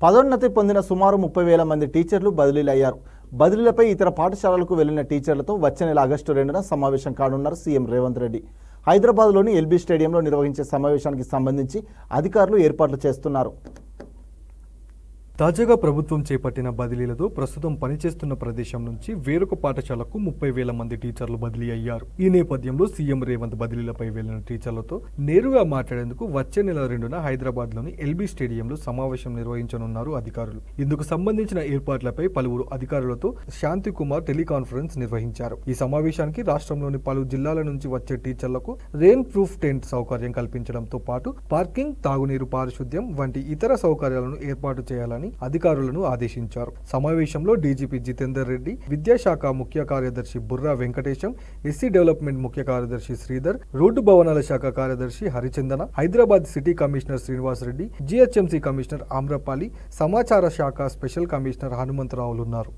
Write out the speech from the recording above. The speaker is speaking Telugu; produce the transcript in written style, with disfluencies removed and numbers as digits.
పదోన్నతి పొందిన సుమారు 30,000 మంది టీచర్లు బదిలీలయ్యారు. బదిలీలపై ఇతర పాఠశాలలకు వెళ్లిన టీచర్లతో వచ్చే నెల ఆగస్టు 2న సమావేశం కానున్నారు సీఎం రేవంత్ రెడ్డి. హైదరాబాద్లోని ఎల్బీ స్టేడియంలో నిర్వహించే సమావేశానికి సంబంధించి అధికారులు ఏర్పాట్లు చేస్తున్నారు. తాజాగా ప్రభుత్వం చేపట్టిన బదిలీలతో ప్రస్తుతం పనిచేస్తున్న ప్రదేశం నుంచి వేరొక పాఠశాలకు 30,000 మంది టీచర్లు బదిలీ అయ్యారు. ఈ నేపథ్యంలో సీఎం రేవంత్ బదిలీలపై వెళ్లిన టీచర్లతో నేరుగా మాట్లాడేందుకు వచ్చే నెల 2న హైదరాబాద్లోని ఎల్బీ స్టేడియంలో సమావేశం నిర్వహించనున్నారు అధికారులు. ఇందుకు సంబంధించిన ఏర్పాట్లపై పలువురు అధికారులతో శాంతి కుమార్ టెలికాన్ఫరెన్స్ నిర్వహించారు. ఈ సమావేశానికి రాష్ట్రంలోని పలు జిల్లాల నుంచి వచ్చే టీచర్లకు రెయిన్ ప్రూఫ్ టెంట్ సౌకర్యం కల్పించడంతో పాటు పార్కింగ్, తాగునీరు, పారిశుద్ధ్యం వంటి ఇతర సౌకర్యాలను ఏర్పాటు చేయాలని అధికారులను ఆదేశించారు. సమావేశంలో డీజీపీ జితేందర్ రెడ్డి, విద్యాశాఖ ముఖ్య కార్యదర్శి బుర్రా వెంకటేశం, ఎస్సీ డెవలప్మెంట్ ముఖ్య కార్యదర్శి శ్రీధర్, రోడ్డు భవనాల శాఖ కార్యదర్శి Harichandana, Hyderabad city commissioner Srinivas Reddy, GHMC commissioner Amrapali, సమాచార శాఖ స్పెషల్ కమిషనర్ హనుమంతరావులున్నారు.